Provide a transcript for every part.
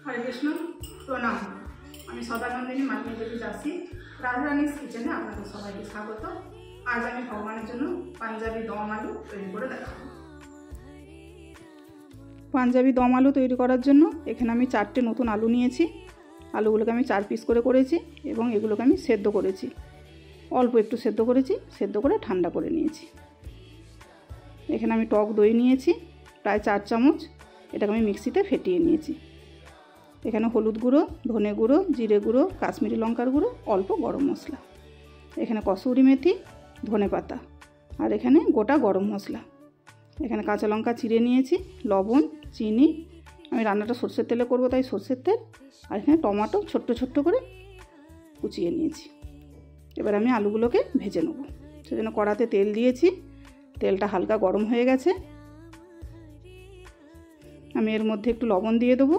হরে কৃষ্ণ, প্রণাম। আমি সদানন্দিনী মালিনী দেবী দাসী, রাধারানীস কিচেনে আপনাদের সবাইকে স্বাগত। আজ আমি ভগবানের জন্য পাঞ্জাবি দম আলু তৈরি করে দেখাবো। পাঞ্জাবি দম আলু তৈরি করার জন্য এখানে আমি 4টে নতুন আলু নিয়েছি। আলুগুলোকে আমি 4 পিস করে করেছি এবং এগুলোকে আমি সেদ্ধ করেছি, অল্প একটু সেদ্ধ করেছি, সেদ্ধ করে ঠান্ডা করে নিয়েছি। এখানে আমি টক দই নিয়েছি প্রায় 4 চামচ, এটাকে আমি মিক্সিতে ফেটিয়ে নিয়েছি। এখানে হলুদ গুঁড়ো, ধনে গুঁড়ো, জিরে গুঁড়ো, কাশ্মীরি লঙ্কার গুঁড়ো, অল্প গরম মশলা, এখানে কসুরি মেথি, ধনে পাতা, আর এখানে গোটা গরম মশলা। এখানে কাঁচা লঙ্কা চিড়ে নিয়েছি, লবণ, চিনি, আমি রান্নাটা সর্ষের তেলে করব তাই সর্ষের তেল, আর এখানে টমেটো ছোট্ট ছোট্ট করে কুচিয়ে নিয়েছি। এবার আমি আলুগুলোকে ভেজে নেব। সেজন্য কড়াতে তেল দিয়েছি, তেলটা হালকা গরম হয়ে গেছে। আমি এর মধ্যে একটু লবণ দিয়ে দেবো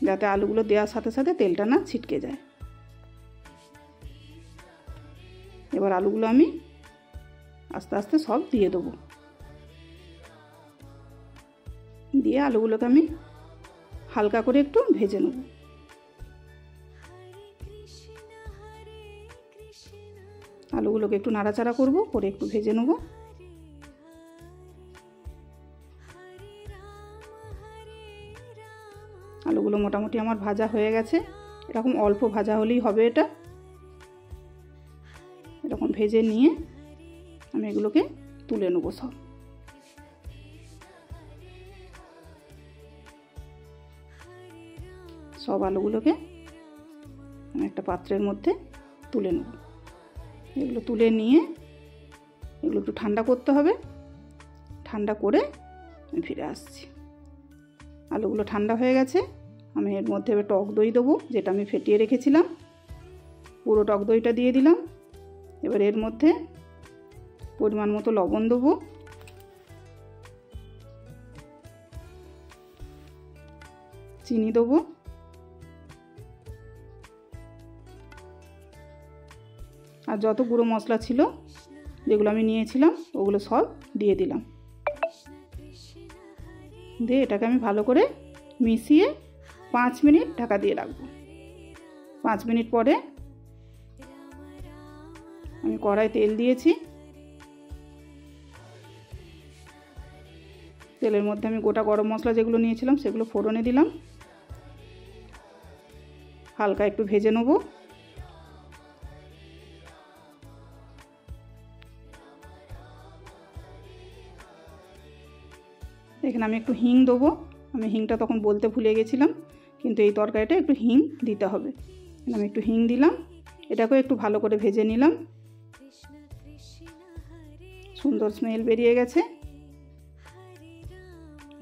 যাতে আলুগুলো দেওয়ার সাথে সাথে তেলটা না ছিটকে যায়। এবার আলুগুলো আমি আস্তে আস্তে সব দিয়ে দেবো। দিয়ে আলুগুলোকে আমি হালকা করে একটু ভেজে নেব। আলুগুলোকে একটু নাড়াচাড়া করব, করে একটু ভেজে নেব। আলুগুলো মোটামুটি আমার ভাজা হয়ে গেছে। এরকম অল্প ভাজা হলেই হবে। এটা এরকম ভেজে নিয়ে আমি এগুলোকে তুলে নেব। সব আলুগুলোকে আমি একটা পাত্রের মধ্যে তুলে নেব। এগুলো তুলে নিয়ে এগুলো একটু ঠান্ডা করতে হবে। ঠান্ডা করে আমি ফিরে আসছি। আলুগুলো ঠান্ডা হয়ে গেছে। আমি এর মধ্যে টক দই দেবো, যেটা আমি ফেটিয়ে রেখেছিলাম। পুরো টক দইটা দিয়ে দিলাম। এবার এর মধ্যে পরিমাণ মতো লবণ দেবো, চিনি দেবো, আর যত গুঁড়ো মশলা ছিল যেগুলো আমি নিয়েছিলাম ওগুলো সব দিয়ে দিলাম। দিয়ে এটাকে আমি ভালো করে মিশিয়ে 5 মিনিট ঢাকা দিয়ে রাখবো। 5 মিনিট পরে আমি কড়াই তেল দিয়েছি। তেলের মধ্যে আমি গোটা গরম মশলা যেগুলো নিয়েছিলাম সেগুলো ফোড়নে দিলাম। হালকা একটু ভেজে নেব। এখানে আমি একটু হিং দেবো। আমি হিংটা তখন বলতে ভুলে গেছিলাম, কিন্তু এই তরকারিটা একটু হিং দিতে হবে। আমি একটু হিং দিলাম। এটাকেও একটু ভালো করে ভেজে নিলাম। সুন্দর স্মেল বেরিয়ে গেছে,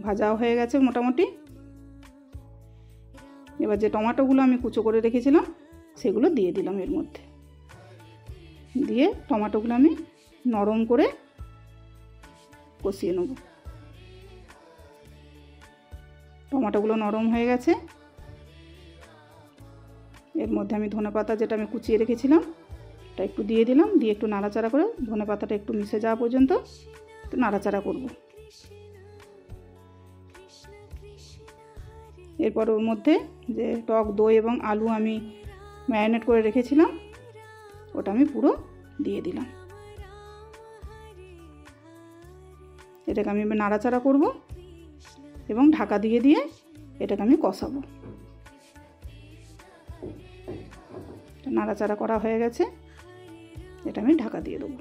ভাজাও হয়ে গেছে মোটামুটি। এবার যে টমেটোগুলো আমি কুচো করে রেখেছিলাম সেগুলো দিয়ে দিলাম এর মধ্যে। দিয়ে টমেটোগুলো আমি নরম করে কষিয়ে নেব। টমেটোগুলো নরম হয়ে গেছে। এর মধ্যে আমি ধনেপাতা যেটা আমি কুচিয়ে রেখেছিলাম এটা একটু দিয়ে দিলাম। দিয়ে একটু নাড়াচাড়া করে ধনেপাতাটা একটু মিশে যাওয়া পর্যন্ত একটু নাড়াচাড়া করব। এরপর ওর মধ্যে যে টক দই এবং আলু আমি ম্যারিনেট করে রেখেছিলাম ওটা আমি পুরো দিয়ে দিলাম। এটাকে আমি নাড়াচাড়া করব এবং ঢাকা দিয়ে দিয়ে এটাকে আমি কষাবো। নাড়াচাড়া করা হয়ে গেছে, এটা আমি ঢাকা দিয়ে দেবো।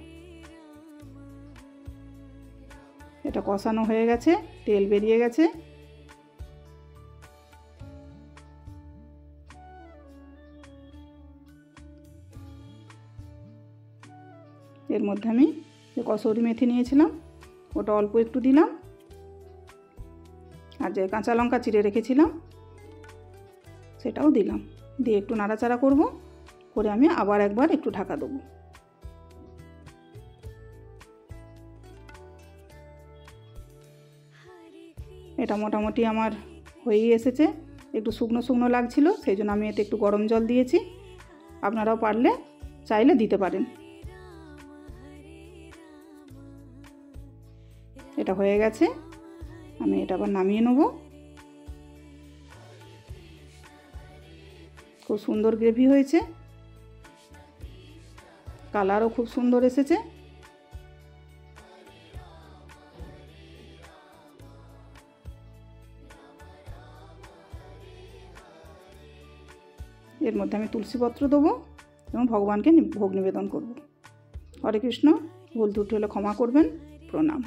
এটা কষানো হয়ে গেছে, তেল বেরিয়ে গেছে। এর মধ্যে আমি যে কসুরি মেথি নিয়েছিলাম ওটা অল্প একটু দিলাম, আর যে কাঁচা লঙ্কা চিড়ে রেখেছিলাম সেটাও দিলাম। দিয়ে একটু নাড়াচাড়া করব, করে আমি আবার একবার একটু ঢাকা দেবো। এটা মোটামুটি আমার হয়েই এসেছে। একটু শুকনো শুকনো লাগছিল, সেই জন্য আমি এতে একটু গরম জল দিয়েছি। আপনারাও পারলে চাইলে দিতে পারেন। এটা হয়ে গেছে, আমি এটা আবার নামিয়ে নেব। খুব সুন্দর গ্রেভি হয়েছে, কালারও খুব সুন্দর এসেছে। এর মধ্যে আমি তুলসী পত্র দেবো এবং ভগবানকে ভোগ নিবেদন করব। হরে কৃষ্ণ। ভুল ত্রুটি হলে ক্ষমা করবেন। প্রণাম।